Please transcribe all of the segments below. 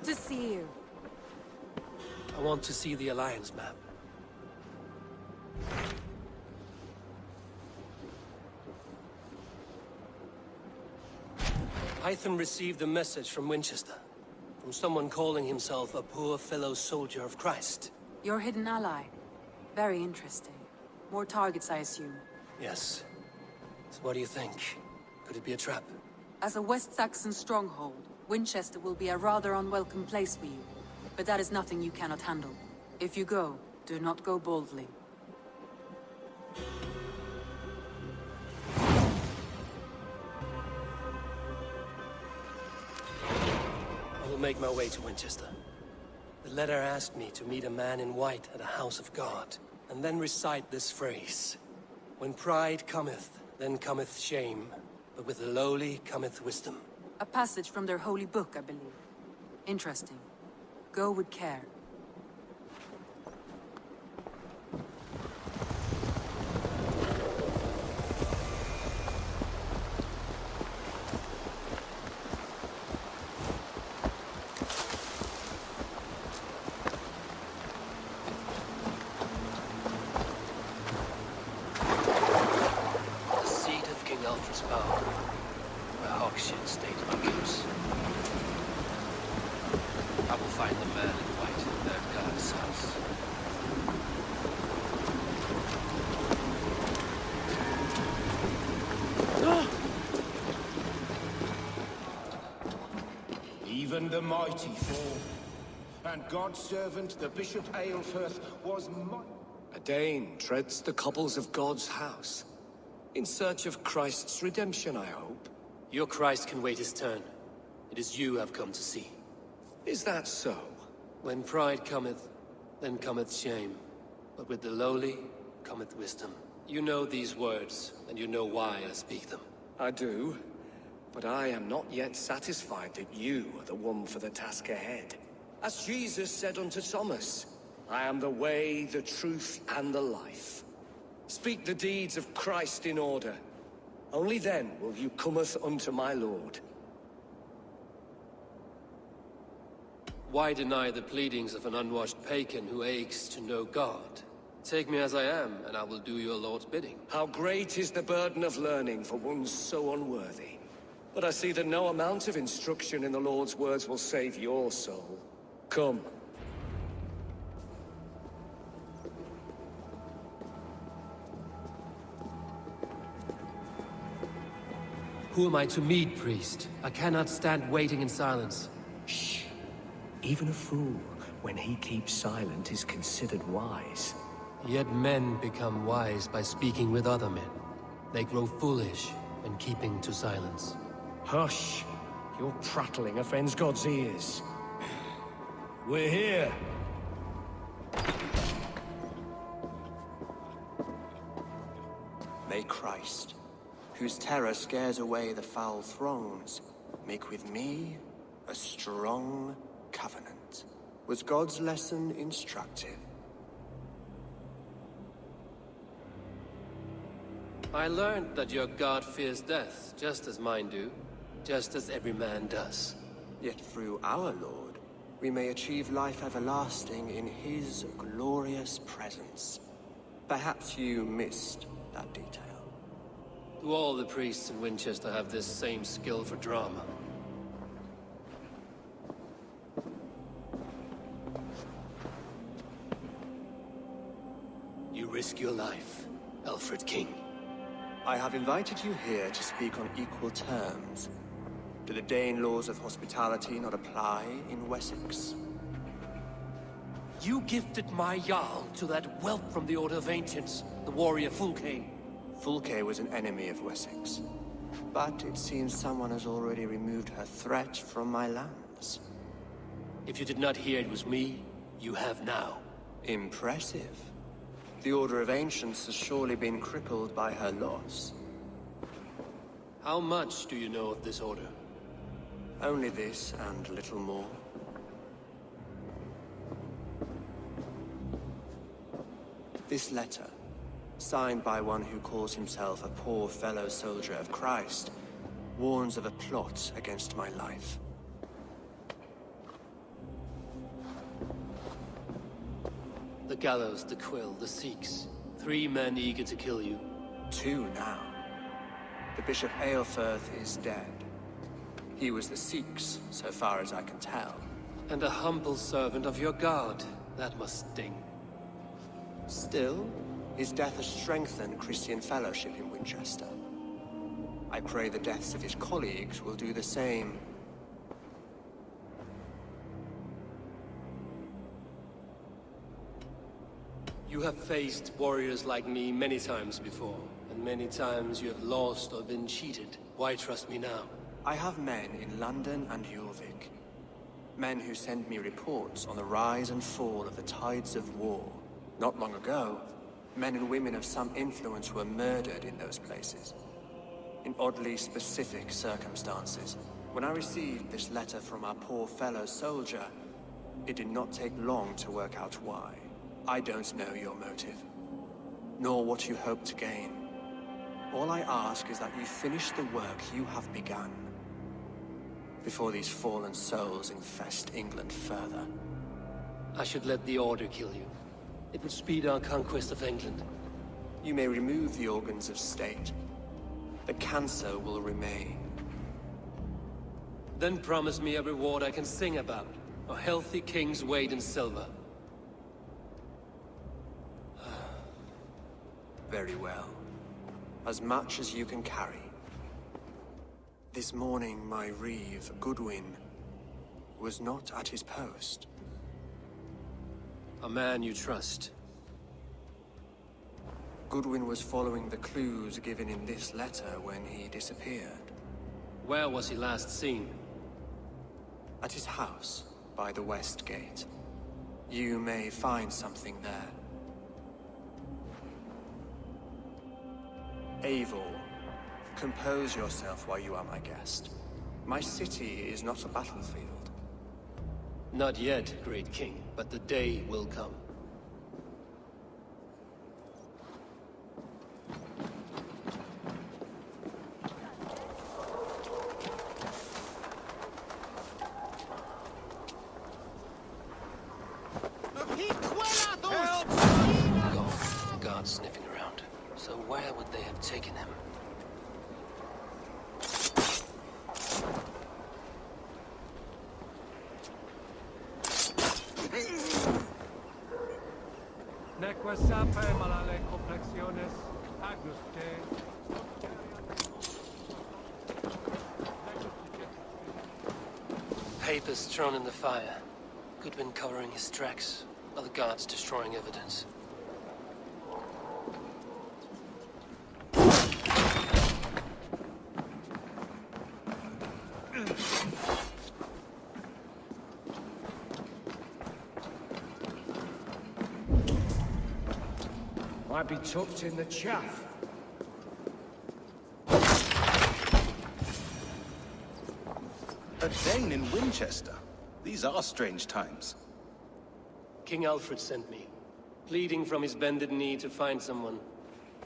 Good to see you. I want to see the Alliance map. Hytham received a message from Winchester. From someone calling himself a poor fellow soldier of Christ. Your hidden ally. Very interesting. More targets, I assume. Yes. So what do you think? Could it be a trap? As a West Saxon stronghold, Winchester will be a rather unwelcome place for you. But that is nothing you cannot handle. If you go, do not go boldly. I will make my way to Winchester. The letter asked me to meet a man in white at a house of God, and then recite this phrase. When pride cometh, then cometh shame, but with the lowly cometh wisdom. A passage from their holy book, I believe. Interesting. Go with care. I will find the man in white in their god's house. Even the mighty fall, and God's servant, the Bishop Aelfirth, was A Dane treads the cobbles of God's house. In search of Christ's redemption, I hope. Your Christ can wait his turn. It is you I've come to see. Is that so? When pride cometh, then cometh shame. But with the lowly cometh wisdom. You know these words, and you know why I speak them. I do. But I am not yet satisfied that you are the one for the task ahead. As Jesus said unto Thomas, I am the way, the truth, and the life. Speak the deeds of Christ in order. Only then will you cometh unto my Lord. Why deny the pleadings of an unwashed pagan who aches to know God? Take me as I am, and I will do your Lord's bidding. How great is the burden of learning for one so unworthy. But I see that no amount of instruction in the Lord's words will save your soul. Come. Who am I to meet, priest? I cannot stand waiting in silence. Shh. Even a fool, when he keeps silent, is considered wise. Yet men become wise by speaking with other men. They grow foolish when keeping to silence. Hush! Your prattling offends God's ears. We're here! May Christ, whose terror scares away the foul throngs, make with me a strong covenant. Was God's lesson instructive? I learned that your God fears death, just as mine do, just as every man does. Yet through our Lord, we may achieve life everlasting in his glorious presence. Perhaps you missed that detail. Do all the priests in Winchester have this same skill for drama? You risk your life, Alfred King. I have invited you here to speak on equal terms. Do the Dane laws of hospitality not apply in Wessex? You gifted my Jarl to that whelp from the Order of Ancients, the warrior Fulke. Fulke was an enemy of Wessex. But it seems someone has already removed her threat from my lands. If you did not hear it was me, you have now. Impressive. The Order of Ancients has surely been crippled by her loss. How much do you know of this order? Only this and little more. This letter, signed by one who calls himself a poor fellow soldier of Christ, warns of a plot against my life. The gallows, the quill, the Sikhs. 3 men eager to kill you. 2 now. The Bishop Aelfirth is dead. He was the Sikhs, so far as I can tell. And a humble servant of your god. That must sting. Still, his death has strengthened Christian fellowship in Winchester. I pray the deaths of his colleagues will do the same. You have faced warriors like me many times before, and many times you have lost or been cheated. Why trust me now? I have men in London and Jorvik. Men who send me reports on the rise and fall of the tides of war. Not long ago, men and women of some influence were murdered in those places. In oddly specific circumstances. When I received this letter from our poor fellow soldier, it did not take long to work out why. I don't know your motive, nor what you hope to gain. All I ask is that you finish the work you have begun, before these fallen souls infest England further. I should let the Order kill you. It would speed our conquest of England. You may remove the organs of state. The cancer will remain. Then promise me a reward I can sing about. A healthy king's weight in silver. Very well. As much as you can carry. This morning, my reeve, Goodwin, was not at his post. A man you trust. Goodwin was following the clues given in this letter when he disappeared. Where was he last seen? At his house, by the West Gate. You may find something there. Eivor, compose yourself while you are my guest. My city is not a battlefield. Not yet, great king, but the day will come. Gone. Guards sniffing around. So where would they have taken him? Neque sape malale complexiones agnus te. Papers thrown in the fire. Goodwin covering his tracks. Other guards destroying evidence. Might be tucked in the chaff. A Dane in Winchester. These are strange times. King Alfred sent me, pleading from his bended knee to find someone.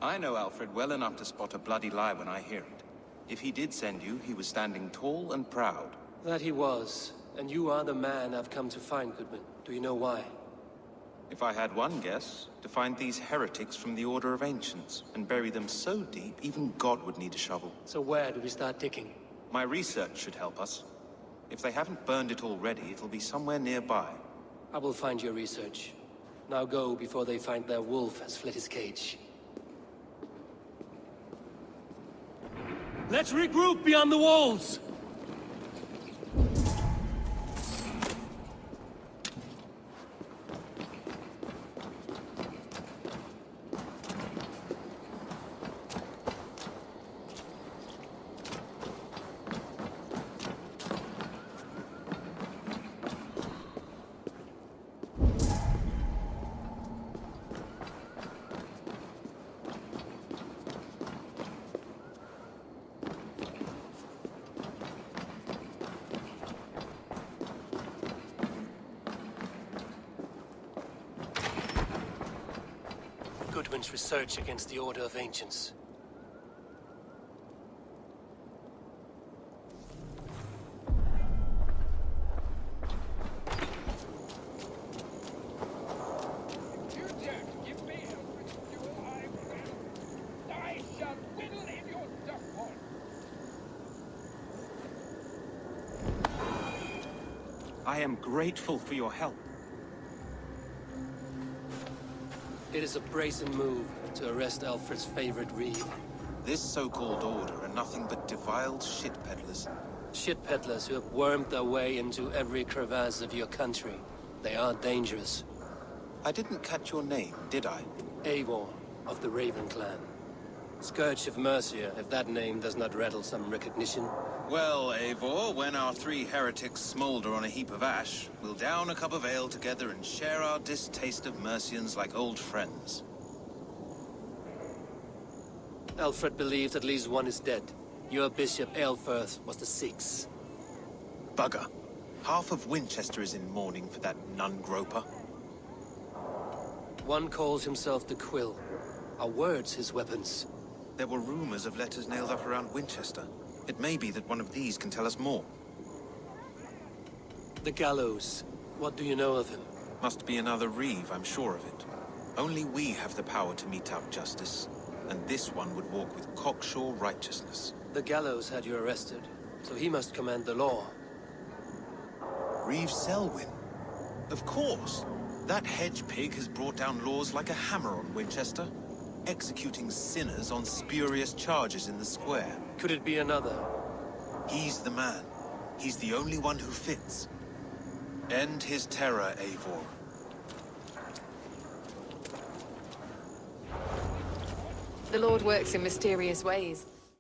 I know Alfred well enough to spot a bloody lie when I hear it. If he did send you, he was standing tall and proud. That he was, and you are the man I've come to find, Goodwin. Do you know why? If I had one guess, to find these heretics from the Order of Ancients, and bury them so deep, even God would need a shovel. So where do we start digging? My research should help us. If they haven't burned it already, it'll be somewhere nearby. I will find your research. Now go before they find their wolf has fled his cage. Let's regroup beyond the walls! Goodwin's research against the Order of Ancients. I am grateful for your help. It is a brazen move to arrest Alfred's favorite reeve. This so-called order are nothing but defiled shit peddlers. Shit peddlers who have wormed their way into every crevasse of your country. They are dangerous. I didn't catch your name, did I? Eivor, of the Raven clan. Scourge of Mercia, if that name does not rattle some recognition. Well, Eivor, when our 3 heretics smolder on a heap of ash, we'll down a cup of ale together and share our distaste of Mercians like old friends. Alfred believed at least one is dead. Your Bishop Aelfirth was the 6th. Bugger. Half of Winchester is in mourning for that nun-groper. One calls himself the Quill. Are words his weapons? There were rumors of letters nailed up around Winchester. It may be that one of these can tell us more. The gallows. What do you know of him? Must be another reeve, I'm sure of it. Only we have the power to mete out justice. And this one would walk with cocksure righteousness. The gallows had you arrested, so he must command the law. Reeve Selwyn? Of course. That hedge pig has brought down laws like a hammer on Winchester, executing sinners on spurious charges in the square. Could it be another? He's the man. He's the only one who fits. End his terror, Eivor. The Lord works in mysterious ways.